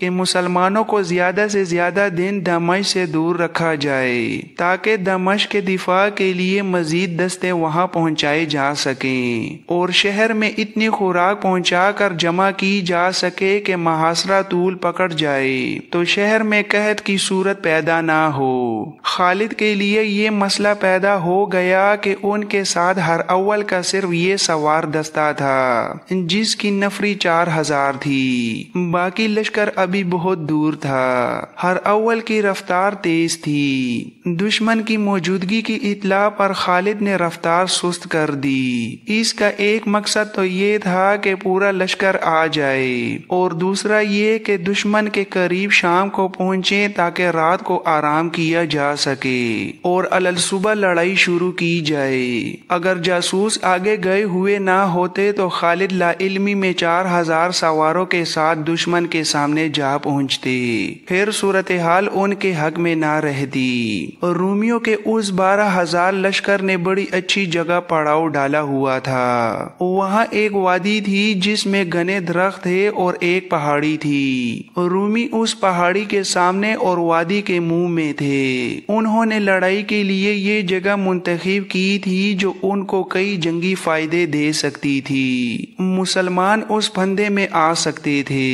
کہ مسلمانوں کو زیادہ سے زیادہ دن دمشق سے دور رکھا جائے تاکہ دمشق کے دفاع کے لیے مزید دستے وہاں پہنچائے جا سکیں اور شہر میں اتنی خوراک پہنچا کر جمع کی جا سکے کہ محاصرہ طول پکڑ جائے تو شہر میں قحط کی صورت پیدا نہ ہو۔ خالد کے لیے یہ مسئلہ پیدا ہو گیا کہ ان کے ساتھ ہر اول کا صرف یہ سوار دستہ تھا جس کی نفری 4000 تھی، باقی لشکر ابھی بہت دور تھا۔ ہر اول کی رفتار تیز تھی۔ دشمن کی موجودگی کی اطلاع پر خالد نے رفتار سست کر دی۔ اس کا ایک مقصد تو یہ تھا کہ پورا لشکر آ جائے اور دوسرا یہ کہ دشمن کے قریب شام کو پہنچے تاکہ رات کو آرام کیا جا سکے اور صبح لڑائی شروع کی جائے۔ اگر جاسوس آگے گئے ہوئے نہ ہوتے تو خالد لا علمی میں 4000 سواروں کے ساتھ دشمن کے سامنے جا پہنچتے، پھر صورتحال ان کے حق میں نہ رہتی۔ رومیوں کے اس 12000 لشکر نے بڑی اچھی جگہ پڑاؤ ڈالا ہوا تھا۔ وہاں ایک وادی تھی جس میں گھنے درخت تھے اور ایک پہاڑی تھی۔ رومی اس پہاڑی کے سامنے اور وادی کے منہ میں تھے۔ انہوں نے لڑائی کے لیے یہ جگہ منتخب کی تھی جو ان کو کئی جنگی فائدے دے سکتی تھی۔ مسلمان اس پھندے میں آ سکتے تھے۔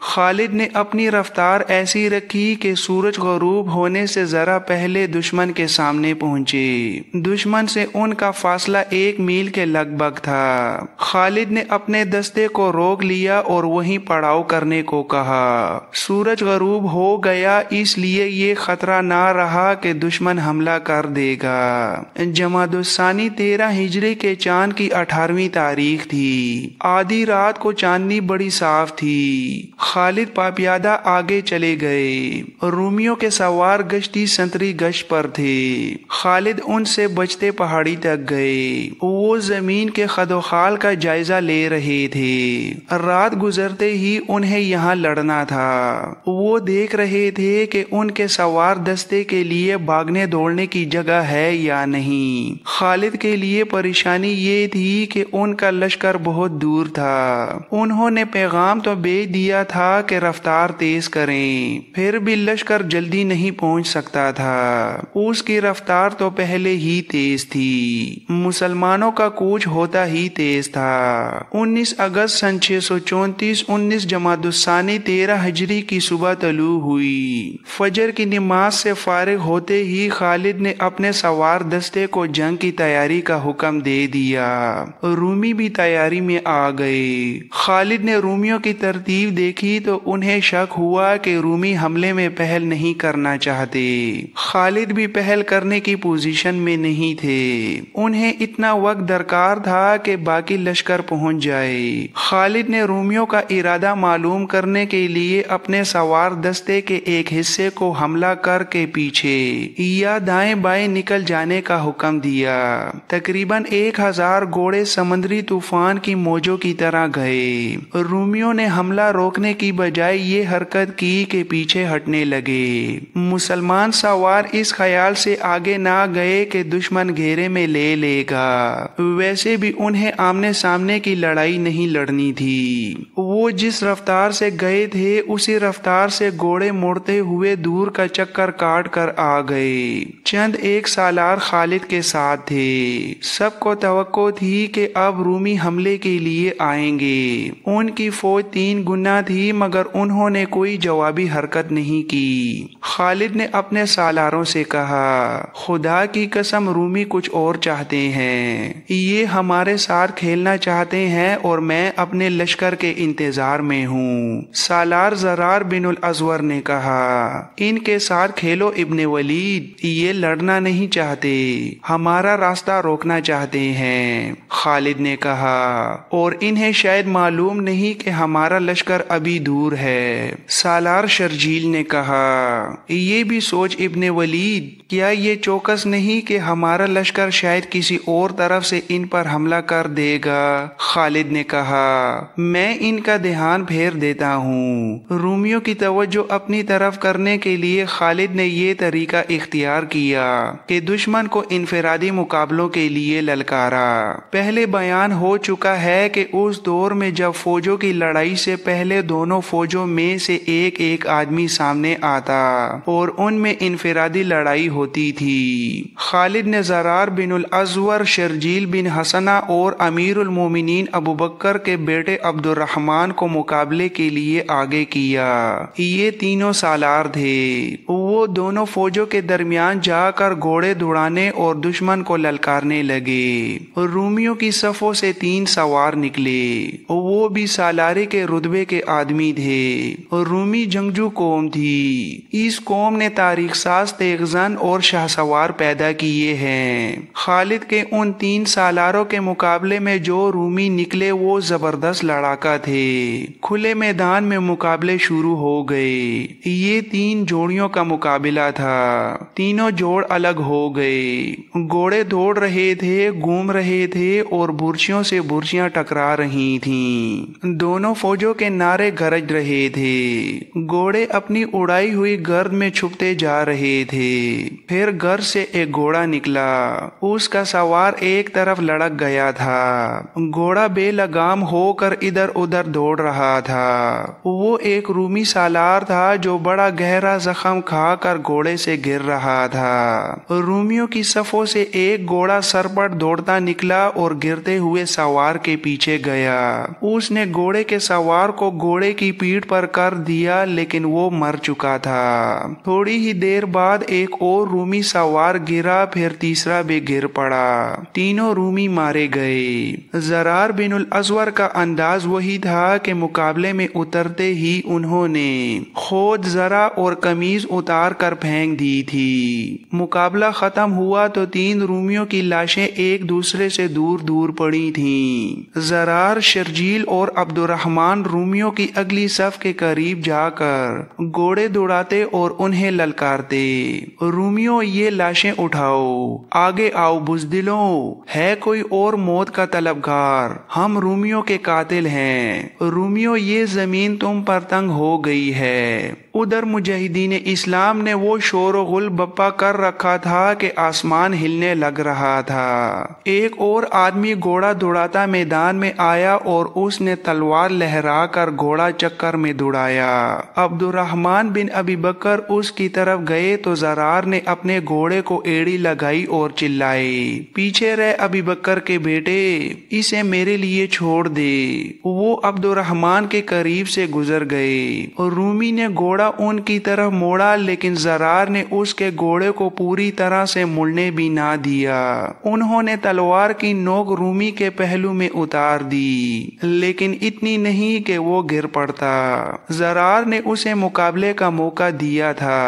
خالد نے اپنی رفتار ایسی رکھی کہ سورج غروب ہونے سے ذرا پہلے دشمن کے سامنے پہنچے۔ دشمن سے ان کا فاصلہ 1 میل کے لگ بھگ تھا۔ خالد نے اپنے دستے کو روک لیا اور وہیں پڑاؤ کرنے کو کہا۔ سورج غروب ہو گیا، اس لیے یہ خطرہ نہ رہا کہ دشمن حملہ کر دے گا۔ جمادی الثانی 13 ہجری کے چاند کی 18ویں تاریخ تھی۔ آدھی رات کو چاندنی بڑی صاف تھی۔ خالد پاپیادہ آگے چلے گئے۔ رومیوں کے سوار گشتی سنتری گشت پر تھے۔ خالد ان سے بچتے پہاڑی تک گئے۔ وہ زمین کے خد و خال کا جائزہ لے رہے تھے۔ رات گزرتے ہی انہیں یہاں لڑنا تھا۔ وہ دیکھ رہے تھے کہ ان کے سوار دستے کے لیے بھاگنے دوڑنے کی جگہ ہے یا نہیں۔ خالد کے لیے پریشانی یہ تھی کہ ان کا لشکر بہت دور تھا۔ انہوں نے پیغام تو بھیج دیا تھا کہ رفتار تیز کریں، پھر بھی لشکر جلدی نہیں پہنچ سکتا تھا۔ اس کی رفتار تو پہلے ہی تیز تھی، مسلمانوں کا کوچ ہوتا ہی تیز تھا۔ 19 اگست سن 634 19 جمادی الثانی 13 ہجری کی صبح طلوع ہوئی۔ فجر کی نماز سے فارغ ہوتے ہی خالد نے اپنے سوار دستے کو جنگ کی تیاری کا حکم دے دیا۔ رومی بھی تیاری میں آ گئے۔ خالد نے رومیوں کی ترتیب دیکھی تو انہیں شک ہوا کہ رومی حملے میں پہل نہیں کرنا چاہتے۔ خالد بھی پہل کرنے کی پوزیشن میں نہیں تھے۔ انہیں اتنا وقت درکار تھا کہ باقی لشکر پہنچ جائے۔ خالد نے رومیوں کا ارادہ معلوم کرنے کے لیے اپنے سوار دستے کے ایک حصے کو حملہ کر کے پیچھے یا دائیں بائیں نکل جانے کا حکم دیا۔ تقریباً 1000 گھوڑے سمندری طوفان کی موجوں کی طرح گئے۔ رومیوں نے حملہ روکنے کی بجائے یہ حرکت کی کہ پیچھے ہٹنے لگے۔ مسلمان سوار اس خیال سے آگے نہ گئے کہ دشمن گھیرے میں لے لے گا۔ ویسے بھی انہیں آمنے سامنے کی لڑائی نہیں لڑنی تھی۔ وہ جس رفتار سے گئے تھے اسی رفتار سے گھوڑے مڑتے ہوئے دور کا چکر کاٹ کر آ گئے۔ چند ایک سالار خالد کے ساتھ تھے۔ سب کو توقع تھی کہ اب رومی حملے کے لیے آئیں گے۔ ان کی فوج 3 گنا تھی مگر انہوں نے کوئی جوابی حرکت نہیں کی۔ خالد نے اپنے سالاروں سے کہا، خدا کی قسم رومی کچھ اور چاہتے ہیں۔ یہ ہمارے ساتھ کھیلنا چاہتے ہیں اور میں اپنے لشکر کے انتظار میں ہوں۔ سالار زرار بن الازور نے کہا، ان کے ساتھ کھیلو ابن ولید، یہ لڑنا نہیں چاہتے، ہمارا راستہ روکنا چاہتے ہیں۔ خالد نے کہا، اور انہیں شاید معلوم نہیں کہ ہمارا لشکر ابھی دور ہے۔ سالار شرجیل نے کہا، یہ بھی سوچ ابن ولید، کیا یہ چوکس نہیں کہ ہمارا لشکر شاید کسی اور طرف سے ان پر حملہ کر دے گا؟ خالد نے کہا، میں ان کا کا دھیان پھیر دیتا ہوں۔ رومیوں کی توجہ اپنی طرف کرنے کے لیے خالد نے یہ طریقہ اختیار کیا کہ دشمن کو انفرادی مقابلوں کے لیے للکارا۔ پہلے بیان ہو چکا ہے کہ اس دور میں جب فوجوں کی لڑائی سے پہلے دونوں فوجوں میں سے ایک ایک آدمی سامنے آتا اور ان میں انفرادی لڑائی ہوتی تھی۔ خالد نے زرار بن الازور، شرجیل بن حسنہ اور امیر المومنین ابو بکر کے بیٹے عبد الرحمن کو مقابلے کے لیے آگے کیا۔ یہ تینوں سالار تھے۔ وہ دونوں فوجوں کے درمیان جا کر گھوڑے دوڑانے اور دشمن کو للکارنے لگے۔ رومیوں کی صفوں سے 3 سوار نکلے، وہ بھی سالاری کے رتبے کے آدمی تھے۔ رومی جنگجو قوم تھی۔ اس قوم نے تاریخ ساز تیغزن اور شاہ سوار پیدا کیے ہیں۔ خالد کے ان 3 سالاروں کے مقابلے میں جو رومی نکلے وہ زبردست لڑاکا تھے۔ کھلے میدان میں مقابلے شروع ہو گئے۔ یہ 3 جوڑیوں کا مقابلہ تھا۔ تینوں جوڑ الگ ہو گئے۔ گھوڑے دوڑ رہے تھے، گھوم رہے تھے اور برچیوں سے برچیاں ٹکرا رہی تھیں۔ دونوں فوجوں کے نعرے گرج رہے تھے۔ گھوڑے اپنی اڑائی ہوئی گرد میں چھپتے جا رہے تھے۔ پھر گرد سے ایک گھوڑا نکلا۔ اس کا سوار ایک طرف لڑک گیا تھا۔ گھوڑا بے لگام ہو کر ادھر ادھر دوڑ رہا تھا۔ وہ ایک رومی سالار تھا جو بڑا گہرا زخم کھا کر گھوڑے سے گر رہا تھا۔ رومیوں کی صفوں سے ایک گھوڑا سرپٹ دوڑتا نکلا اور گرتے ہوئے سوار کے پیچھے گیا۔ اس نے گھوڑے کے سوار کو گھوڑے کی پیٹھ پر کر دیا لیکن وہ مر چکا تھا۔ تھوڑی ہی دیر بعد ایک اور رومی سوار گرا، پھر تیسرا بھی گر پڑا۔ تینوں رومی مارے گئے۔ زرار بن الازور کا انداز وہی تھا کہ مقابلے میں اترتے ہی انہوں نے خود زرہ اور قمیض اتار کر پھینک دی تھی۔ مقابلہ ختم ہوا تو 3 رومیوں کی لاشیں ایک دوسرے سے دور دور پڑی تھیں۔ زرار، شرجیل اور عبد الرحمن رومیوں کی اگلی صف کے قریب جا کر گھوڑے دوڑاتے اور انہیں للکارتے، رومیوں یہ لاشیں اٹھاؤ، آگے آؤ بزدلوں، ہے کوئی اور موت کا طلبگار، ہم رومیوں کے قاتل ہیں، رومیوں یہ زمین تم پر تنگ ہو گئی ہے۔ ادھر مجاہدین اسلام نے وہ شور و غل بپا کر رکھا تھا کہ آسمان ہلنے لگ رہا تھا۔ ایک اور آدمی گھوڑا دوڑاتا میدان میں آیا اور اس نے تلوار لہرا کر گھوڑا چکر میں دوڑایا۔ عبد الرحمن بن ابی بکر اس کی طرف گئے تو زرار نے اپنے گھوڑے کو ایڑی لگائی اور چلائے، پیچھے رہ ابی بکر کے بیٹے، اسے میرے لیے چھوڑ دے۔ وہ عبد الرحمن کے قریب سے گزر گئے اور رومی نے گھوڑا ان کی طرف موڑا لیکن زرار نے اس کے گھوڑے کو پوری طرح سے مڑنے بھی نہ دیا۔ انہوں نے تلوار کی نوک رومی کے پہلو میں اتار دی لیکن اتنی نہیں کہ وہ گر پڑتا۔ زرار نے اسے مقابلے کا موقع دیا تھا۔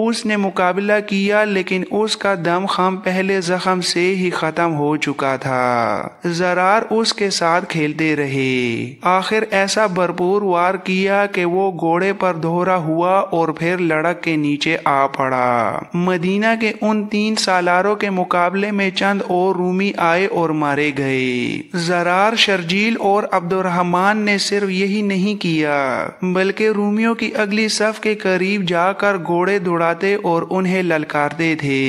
اس نے مقابلہ کیا لیکن اس کا دم خم پہلے زخم سے ہی ختم ہو چکا تھا۔ زرار اس کے ساتھ کھیلتے رہے۔ آخر ایسا بھرپور وار کیا کہ وہ گھوڑے پر دھورا ہوا اور پھر لڑک کے نیچے آ پڑا۔ مدینہ کے ان 3 سالاروں کے مقابلے میں چند اور رومی آئے اور مارے گئے۔ زرار، شرجیل اور عبد الرحمن نے صرف یہی نہیں کیا بلکہ رومیوں کی اگلی صف کے قریب جا کر گھوڑے دوڑاتے اور انہیں للکارتے تھے،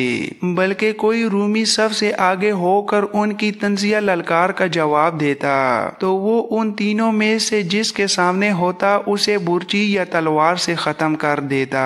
بلکہ کوئی رومی صف سے آگے ہو کر ان کی تنزیہ للکار کا جواب دیتا تو وہ ان تینوں میں سے جس کے سامنے ہوتا اسے برچی یا تلوار سے ختم کر دیتا۔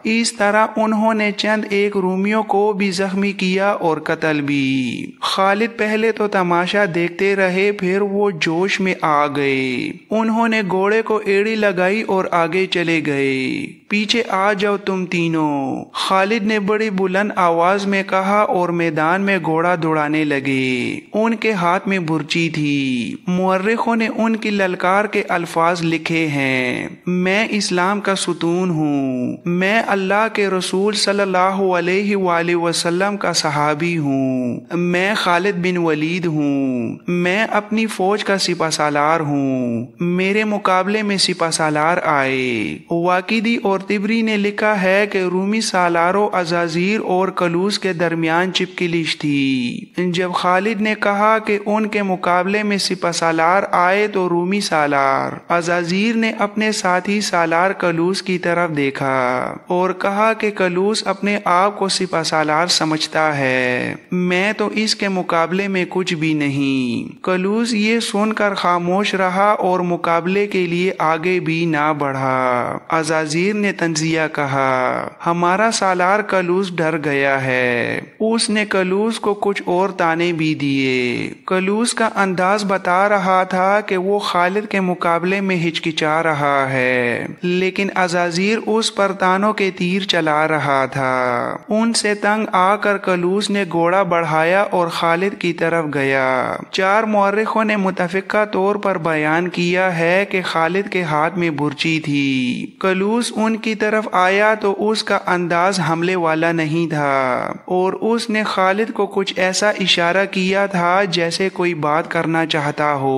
اس طرح انہوں نے چند ایک رومیوں کو بھی زخمی کیا اور قتل بھی۔ خالد پہلے تو تماشا دیکھتے رہے، پھر وہ جوش میں آ گئے۔ انہوں نے گھوڑے کو ایڑی لگائی اور آگے چلے گئے۔ پیچھے آ جاؤ تم تینوں، خالد نے بڑی بلند آواز میں کہا اور میدان میں گھوڑا دوڑانے لگے۔ ان کے ہاتھ میں برچی تھی۔ مورخوں نے ان کی للکار کے الفاظ لکھے ہیں: میں اسلام کا ستون خاتون ہوں، میں اللہ کے رسول صلی اللہ علیہ وآلہ وسلم کا صحابی ہوں، میں خالد بن ولید ہوں، میں اپنی فوج کا سپہ سالار ہوں، میرے مقابلے میں سپہ سالار آئے۔ واقدی اور طبری نے لکھا ہے کہ رومی سالاروں عزازیر اور کلوس کے درمیان چپکلش تھی۔ جب خالد نے کہا کہ ان کے مقابلے میں سپہ سالار آئے تو رومی سالار عزازیر نے اپنے ساتھی سالار کلوس کی طرف دیکھا اور کہا کہ کلوس اپنے آپ کو سپہ سالار سمجھتا ہے، میں تو اس کے مقابلے میں کچھ بھی نہیں۔ کلوس یہ سن کر خاموش رہا اور مقابلے کے لیے آگے بھی نہ بڑھا۔ عزازیر نے تنزیہ کہا، ہمارا سالار کلوس ڈر گیا ہے۔ اس نے کلوس کو کچھ اور تانے بھی دیے۔ کلوس کا انداز بتا رہا تھا کہ وہ خالد کے مقابلے میں ہچکچا رہا ہے، لیکن عزازیر اس پر تانوں کے تیر چلا رہا تھا۔ ان سے تنگ آ کر کلوس نے گھوڑا بڑھایا اور خالد کی طرف گیا۔ 4 مورخوں نے متفقہ طور پر بیان کیا ہے کہ خالد کے ہاتھ میں برچی تھی۔ کلوس ان کی طرف آیا تو اس کا انداز حملے والا نہیں تھا اور اس نے خالد کو کچھ ایسا اشارہ کیا تھا جیسے کوئی بات کرنا چاہتا ہو۔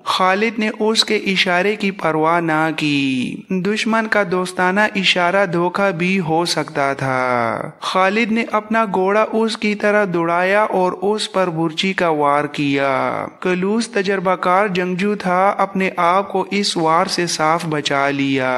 خالد نے اس کے اشارے کی پرواہ نہ کی۔ دشمن کا دوستانہ اشارہ دھوکہ بھی ہو سکتا تھا۔ خالد نے اپنا گھوڑا اس کی طرح دوڑایا اور اس پر برچی کا وار کیا۔ کلوس تجربہ کار جنگجو تھا، اپنے آپ کو اس وار سے صاف بچا لیا۔